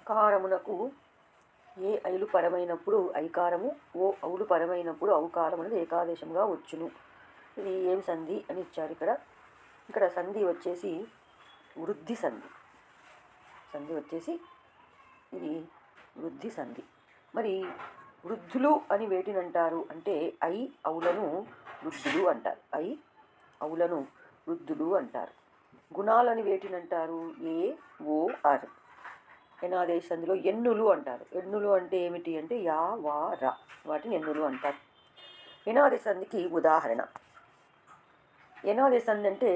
కారమునకు ఏ ఐలు పరమైనప్పుడు ఐకారము, ఓ అవులు పరమైనప్పుడు ఔకారం అనేది ఏకాదేశంగా వచ్చును. ఇది ఏం సంధి అని ఇచ్చారు ఇక్కడ. ఇక్కడ సంధి వచ్చేసి వృద్ధి సంధి. సంధి వచ్చేసి ఇది వృద్ధి సంధి. మరి వృద్ధులు అని వేటినంటారు అంటే ఐ అవులను వృద్ధులు అంటారు. ఐ అవులను వృద్ధులు అంటారు. గుణాలని వేటినంటారు ఏ ఓ ఆర్. ఎనాదేశ సంధిలో ఎన్నులు అంటారు. ఎన్నులు అంటే ఏమిటి అంటే యా వా రా, వాటిని ఎన్నులు అంటారు. ఎనాదేశ సంధికి ఉదాహరణ. ఎనాదేశ సంధి అంటే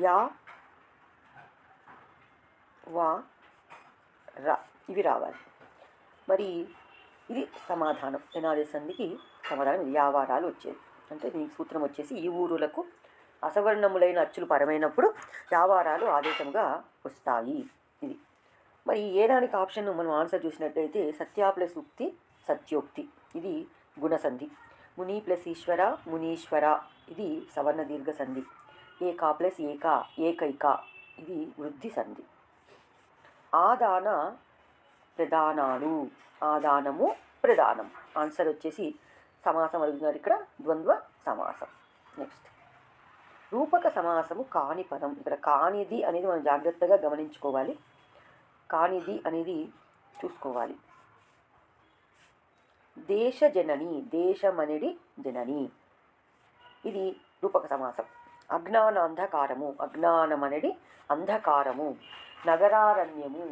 యా వా రా ఇవి రావాలి. మరి ఇది సమాధానం. ఎనాదేశ సంధికి సమాధానం ఇది యావారాలు వచ్చేది. అంటే దీనికి సూత్రం వచ్చేసి ఈ ఊరులకు అసవర్ణములైన అచ్చులు పరమైనప్పుడు యావారాలు ఆదేశముగా వస్తాయి. ఇది మరి ఏ దానికి ఆప్షన్ మనం ఆన్సర్ చూసినట్టయితే సత్య ప్లస్ ఉక్తి సత్యోక్తి, ఇది గుణసంధి. ముని ప్లస్ ఈశ్వర మునీశ్వర, ఇది సవర్ణ దీర్ఘ సంధి. ఏకా ప్లస్ ఏకా ఏకైక, ఇది వృద్ధి సంధి. ఆదాన ప్రధానాలు, ఆదానము ప్రధానం. ఆన్సర్ వచ్చేసి సమాసం అడుగుతున్నారు ఇక్కడ, ద్వంద్వ సమాసం. నెక్స్ట్ రూపక సమాసము కాని పదం. ఇక్కడ కానిది అనేది మనం జాగ్రత్తగా గమనించుకోవాలి. కానిది అనేది చూసుకోవాలి. దేశ జనని, దేశమనేది జనని, ఇది రూపక సమాసం. అజ్ఞాన అంధకారము, అజ్ఞానం అనేది అంధకారము. నగరారణ్యము,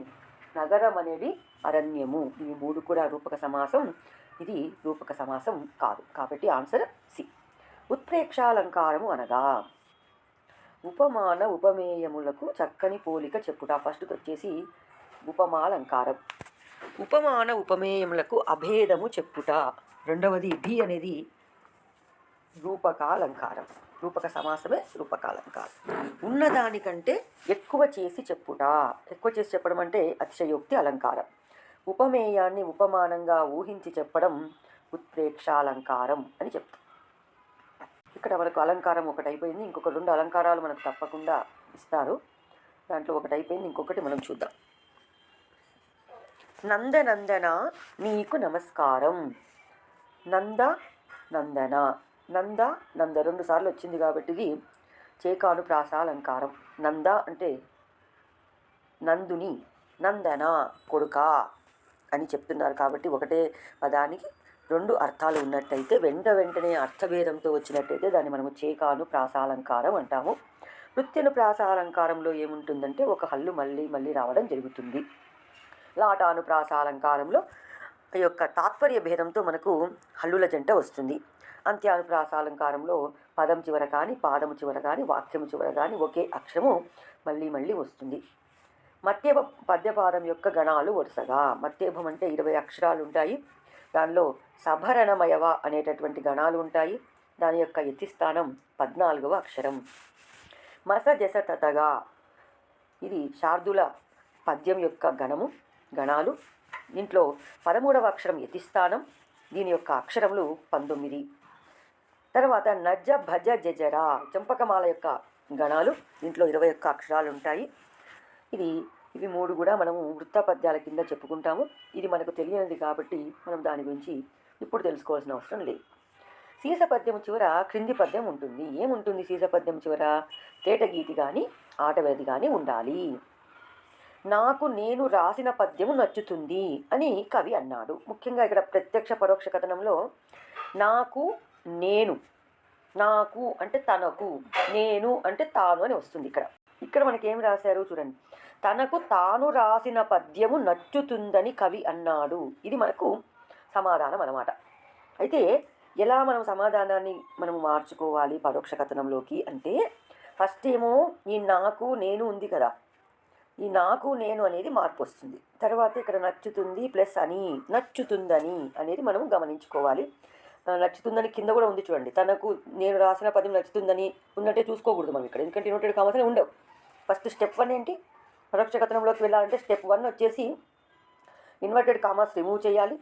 నగరం అనేది అరణ్యము. ఇవి మూడు కూడా రూపక సమాసం. ఇది రూపక సమాసం కాదు. కాబట్టి ఆన్సర్ సి. ఉత్ప్రేక్షాలంకారము అనగా ఉపమాన ఉపమేయములకు చక్కని పోలిక చెప్పుట. ఫస్ట్ వచ్చేసి ఉపమాలంకారం. ఉపమాన ఉపమేయములకు అభేదము చెప్పుట. రెండవది బి అనేది రూపకాలంకారం. రూపక సమాసమే రూపకాలంకారం. ఉన్నదానికంటే ఎక్కువ చేసి చెప్పుట. ఎక్కువ చేసి చెప్పడం అంటే అతిశయోక్తి అలంకారం. ఉపమేయాన్ని ఉపమానంగా ఊహించి చెప్పడం ఉత్ప్రేక్షాలంకారం అని చెప్తాం. ఇక్కడ మనకు అలంకారం ఒకటి అయిపోయింది. ఇంకొక రెండు అలంకారాలు మనకు తప్పకుండా ఇస్తారు. దాంట్లో ఒకటి అయిపోయింది, ఇంకొకటి మనం చూద్దాం. నందనందన నీకు నమస్కారం. నంద నందన, నంద నంద రెండు సార్లు వచ్చింది కాబట్టి ఇది చేకాను ప్రాసాలంకారం. నంద అంటే నందుని, నందన కొడుక అని చెప్తున్నారు కాబట్టి ఒకటే పదానికి రెండు అర్థాలు ఉన్నట్టయితే వెంటనే అర్థభేదంతో వచ్చినట్టయితే దాన్ని మనము చేకాను ప్రాసాలంకారం అంటాము. నృత్యను ప్రాసాలంకారంలో ఏముంటుందంటే ఒక హల్లు మళ్ళీ మళ్ళీ రావడం జరుగుతుంది. లాటాను ప్రాసాలంకారంలో ఈ యొక్క తాత్పర్య భేదంతో మనకు హల్లుల జంట వస్తుంది. అంత్యానుప్రాసాలంకారంలో పదం చివర కానీ పాదము చివర కానీ వాక్యము చివర కానీ ఒకే అక్షరము మళ్ళీ మళ్ళీ వస్తుంది. మధ్యభ పద్యపాదం యొక్క గణాలు వరుసగా. మధ్యభం అంటే 20 అక్షరాలు ఉంటాయి. దానిలో సభరణమయవ అనేటటువంటి గణాలు ఉంటాయి. దాని యొక్క యతిస్థానం 14వ అక్షరం. మస జస తతగా, ఇది శార్దుల పద్యం యొక్క గణాలు. దీంట్లో 13వ అక్షరం యతిస్థానం. దీని యొక్క అక్షరములు 19. తర్వాత నజ్జ భజ జజరా, చంపకమాల యొక్క గణాలు. దీంట్లో 21 అక్షరాలు ఉంటాయి. ఇవి మూడు కూడా మనము వృత్త పద్యాల కింద చెప్పుకుంటాము. ఇది మనకు తెలియనిది కాబట్టి మనం దాని గురించి ఇప్పుడు తెలుసుకోవాల్సిన అవసరం లేదు. సీస పద్యం చివర క్రింది పద్యం ఉంటుంది. ఏముంటుంది సీస పద్యం చివర? తేటగీతి కానీ ఆటవేది కానీ ఉండాలి. నాకు నేను రాసిన పద్యము నచ్చుతుంది అని కవి అన్నాడు. ముఖ్యంగా ఇక్కడ ప్రత్యక్ష పరోక్ష కథనంలో నాకు నేను, నాకు అంటే తనకు, నేను అంటే తాను అని వస్తుంది. ఇక్కడ మనకేం రాశారు చూడండి. తనకు తాను రాసిన పద్యము నచ్చుతుందని కవి అన్నాడు. ఇది మనకు సమాధానం అన్నమాట. అయితే ఎలా మనం సమాధానాన్ని మనం మార్చుకోవాలి పరోక్ష కథనంలోకి అంటే, ఫస్ట్ ఏమో ఈ నాకు నేను ఉంది కదా, ఈ నాకు నేను అనేది మార్పు వస్తుంది. తర్వాత ఇక్కడ నచ్చుతుంది ప్లస్ అని, నచ్చుతుందని అనేది మనం గమనించుకోవాలి. నచ్చుతుందని కింద కూడా ఉంది చూడండి. తనకు నేను రాసిన పద్యం నచ్చుతుందని ఉన్నట్టే చూసుకోకూడదు మనం ఇక్కడ, ఎందుకంటే ఇన్వర్టెడ్ కామర్స్ అని ఉండవు. ఫస్ట్ స్టెప్ 1 ఏంటి? పరోక్ష కథనంలోకి వెళ్ళాలంటే స్టెప్ 1 వచ్చేసి ఇన్వర్టెడ్ కామర్స్ రిమూవ్ చేయాలి.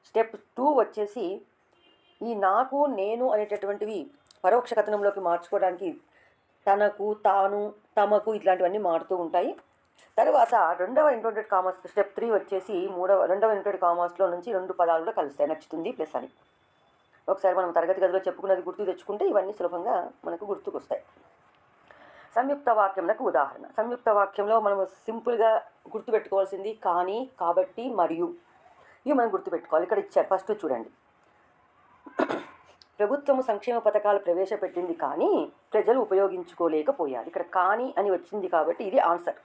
స్టెప్ 2 వచ్చేసి ఈ నాకు నేను అనేటటువంటివి పరోక్ష కథనంలోకి మార్చుకోవడానికి తనకు తాను తమకు ఇట్లాంటివన్నీ మారుతూ ఉంటాయి. తర్వాత రెండవ ఇంటోటెడ్ కామర్స్ స్టెప్ 3 వచ్చేసి రెండవ ఇంటోటెడ్ కామర్స్లో నుంచి 2 పదాలు కూడా కలుస్తాయి, నచ్చుతుంది ప్లస్ అని. ఒకసారి మనం తరగతి గదిలో చెప్పుకున్నది గుర్తు తెచ్చుకుంటే ఇవన్నీ సులభంగా మనకు గుర్తుకొస్తాయి. సంయుక్త వాక్యంకు ఉదాహరణ. సంయుక్త వాక్యంలో మనం సింపుల్గా గుర్తుపెట్టుకోవాల్సింది కానీ, కాబట్టి, మరియు ఇవి మనం గుర్తుపెట్టుకోవాలి. ఇక్కడ ఇచ్చారు, ఫస్ట్ చూడండి. ప్రభుత్వము సంక్షేమ పథకాలు ప్రవేశపెట్టింది కానీ ప్రజలు ఉపయోగించుకోలేకపోయారు. ఇక్కడ కానీ అని వచ్చింది కాబట్టి ఇది ఆన్సర్.